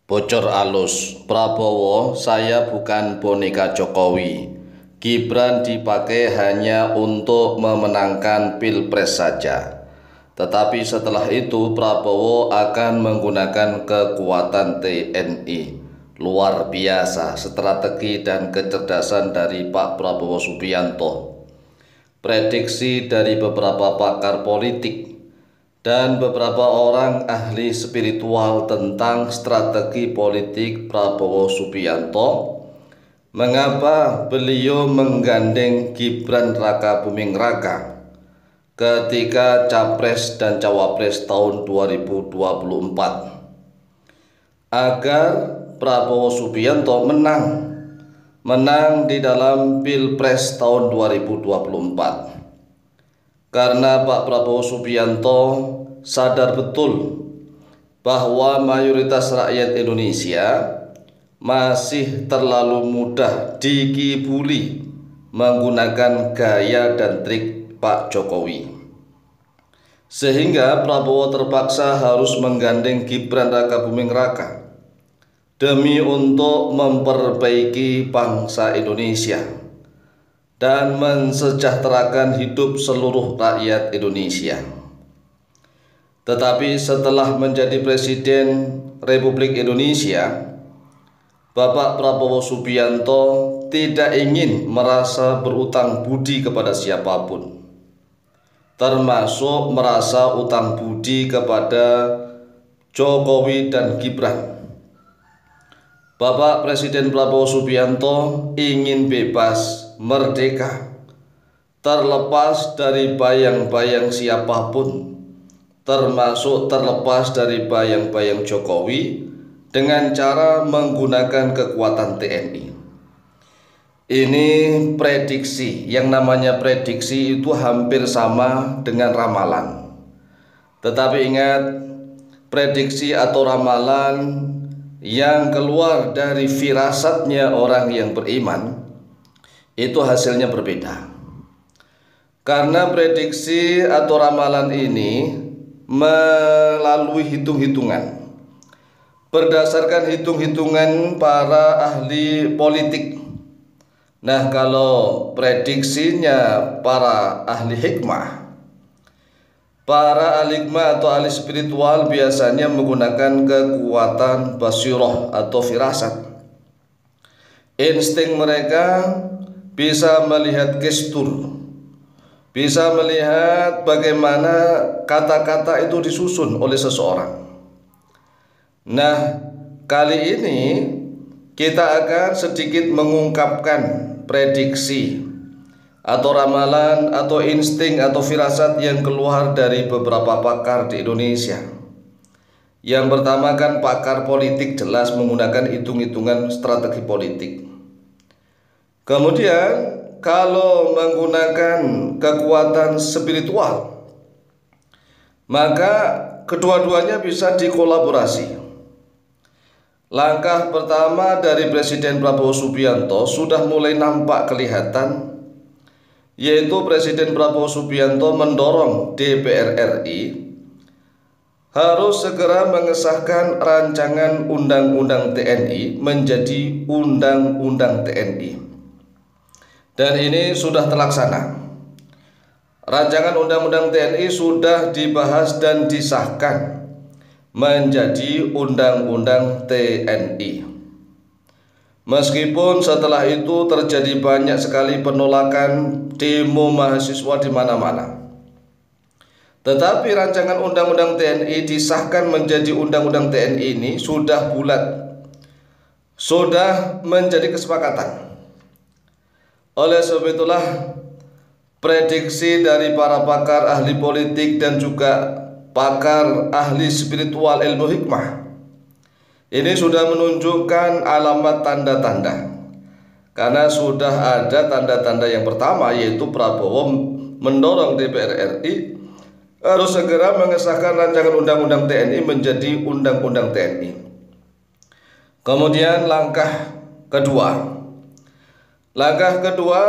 Bocor alus, Prabowo, saya bukan boneka Jokowi. Gibran dipakai hanya untuk memenangkan pilpres saja. Tetapi setelah itu Prabowo akan menggunakan kekuatan TNI. Luar biasa strategi dan kecerdasan dari Pak Prabowo Subianto. Prediksi dari beberapa pakar politik dan beberapa orang ahli spiritual tentang strategi politik Prabowo Subianto. Mengapa beliau menggandeng Gibran Rakabuming Raka ketika Capres dan Cawapres tahun 2024 agar Prabowo Subianto menang di dalam Pilpres tahun 2024. Karena Pak Prabowo Subianto sadar betul bahwa mayoritas rakyat Indonesia masih terlalu mudah dikibuli menggunakan gaya dan trik Pak Jokowi. Sehingga Prabowo terpaksa harus menggandeng Gibran Rakabuming Raka demi untuk memperbaiki bangsa Indonesia dan mensejahterakan hidup seluruh rakyat Indonesia. Tetapi setelah menjadi Presiden Republik Indonesia, Bapak Prabowo Subianto tidak ingin merasa berutang budi kepada siapapun, termasuk merasa utang budi kepada Jokowi dan Gibran. Bapak Presiden Prabowo Subianto ingin bebas, merdeka, terlepas dari bayang-bayang siapapun, termasuk terlepas dari bayang-bayang Jokowi dengan cara menggunakan kekuatan TNI. Ini prediksi, yang namanya prediksi itu hampir sama dengan ramalan. Tetapi ingat, prediksi atau ramalan yang keluar dari firasatnya orang yang beriman itu hasilnya berbeda. Karena prediksi atau ramalan ini melalui hitung-hitungan, berdasarkan hitung-hitungan para ahli politik. Nah, kalau prediksinya para ahli hikmah, para aligma atau ahli spiritual biasanya menggunakan kekuatan basiroh atau firasat. Insting mereka bisa melihat gestur, bisa melihat bagaimana kata-kata itu disusun oleh seseorang. Nah, kali ini kita akan sedikit mengungkapkan prediksi atau ramalan atau insting atau firasat yang keluar dari beberapa pakar di Indonesia. Yang pertama kan pakar politik, jelas menggunakan hitung-hitungan strategi politik. Kemudian kalau menggunakan kekuatan spiritual, maka kedua-duanya bisa dikolaborasi. Langkah pertama dari Presiden Prabowo Subianto sudah mulai nampak kelihatan, yaitu Presiden Prabowo Subianto mendorong DPR RI harus segera mengesahkan rancangan Undang-Undang TNI menjadi Undang-Undang TNI. Dan ini sudah terlaksana. Rancangan Undang-Undang TNI sudah dibahas dan disahkan menjadi Undang-Undang TNI. Meskipun setelah itu terjadi banyak sekali penolakan, demo mahasiswa di mana-mana, tetapi rancangan Undang-Undang TNI disahkan menjadi Undang-Undang TNI ini sudah bulat, sudah menjadi kesepakatan. Oleh sebab itulah prediksi dari para pakar ahli politik dan juga pakar ahli spiritual ilmu hikmah ini sudah menunjukkan alamat tanda-tanda. Karena sudah ada tanda-tanda yang pertama, yaitu Prabowo mendorong DPR RI harus segera mengesahkan rancangan Undang-Undang TNI menjadi Undang-Undang TNI. Kemudian langkah kedua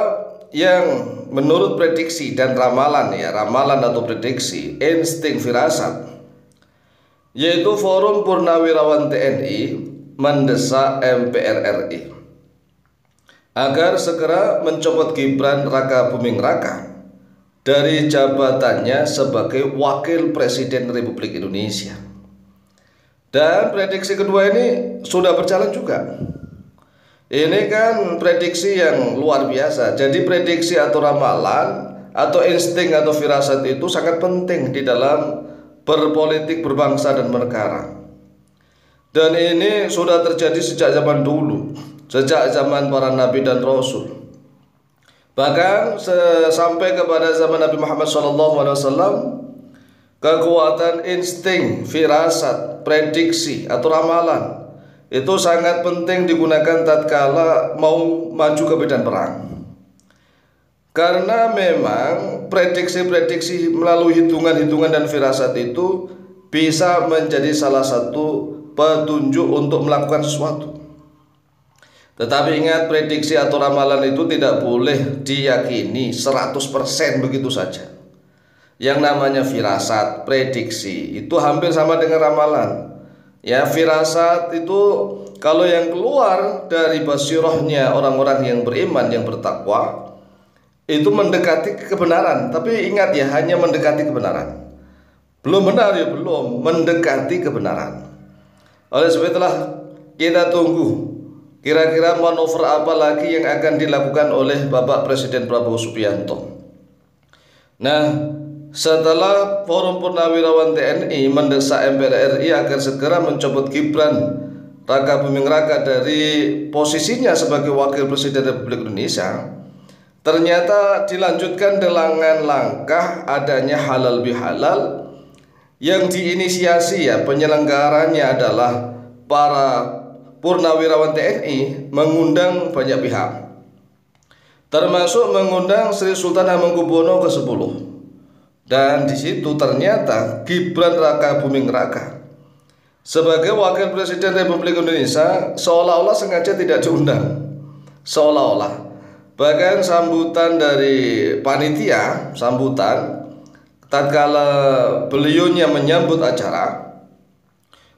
yang menurut prediksi dan ramalan, ramalan atau prediksi, insting firasat, yaitu Forum Purnawirawan TNI mendesak MPR RI agar segera mencopot Gibran Raka Buming Raka dari jabatannya sebagai Wakil Presiden Republik Indonesia. Dan prediksi kedua ini sudah berjalan juga. Ini kan prediksi yang luar biasa. Jadi prediksi atau ramalan atau insting atau firasat itu sangat penting di dalam berpolitik, berbangsa dan bernegara. Dan ini sudah terjadi sejak zaman dulu, sejak zaman para nabi dan rasul. Bahkan sampai kepada zaman Nabi Muhammad SAW, kekuatan insting, firasat, prediksi atau ramalan itu sangat penting digunakan tatkala mau maju ke medan perang. Karena memang prediksi-prediksi melalui hitungan-hitungan dan firasat itu bisa menjadi salah satu petunjuk untuk melakukan sesuatu. Tetapi ingat, prediksi atau ramalan itu tidak boleh diyakini 100% begitu saja. Yang namanya firasat, prediksi itu hampir sama dengan ramalan. Ya, firasat itu kalau yang keluar dari basirahnya orang-orang yang beriman, yang bertakwa, itu mendekati kebenaran. Tapi ingat ya, hanya mendekati kebenaran. Belum benar ya, belum mendekati kebenaran. Oleh sebab itulah kita tunggu kira-kira manuver apa lagi yang akan dilakukan oleh Bapak Presiden Prabowo Subianto. Nah, setelah Forum Purnawirawan TNI mendesak MPR RI agar segera mencopot Gibran Raka Buming Raka dari posisinya sebagai Wakil Presiden Republik Indonesia, ternyata dilanjutkan dengan langkah adanya halal bihalal yang diinisiasi ya penyelenggaranya adalah para Purnawirawan TNI, mengundang banyak pihak, termasuk mengundang Sri Sultan Hamengkubuwono ke-10. Dan di situ ternyata Gibran Raka Buming Raka sebagai Wakil Presiden Republik Indonesia seolah-olah sengaja tidak diundang. Seolah-olah. Bahkan sambutan dari panitia, sambutan tatkala beliaunya menyambut acara,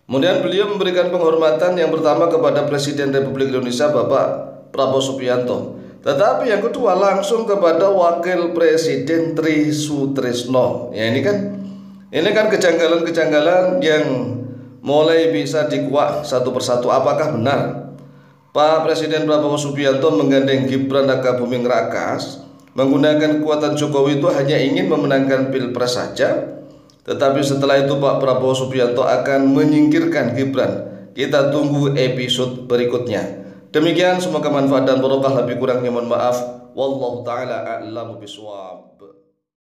kemudian beliau memberikan penghormatan yang pertama kepada Presiden Republik Indonesia Bapak Prabowo Subianto. Tetapi yang kedua langsung kepada Wakil Presiden Tri Sutrisno. Ya ini kan kejanggalan-kejanggalan yang mulai bisa dikuak satu persatu. Apakah benar Pak Presiden Prabowo Subianto menggandeng Gibran Raka Buming Raka menggunakan kekuatan Jokowi itu hanya ingin memenangkan Pilpres saja? Tetapi setelah itu Pak Prabowo Subianto akan menyingkirkan Gibran. Kita tunggu episode berikutnya. Demikian, semoga manfaat dan barokah. Lebih kurangnya mohon maaf. Wallahu taala a'lamu bishawab.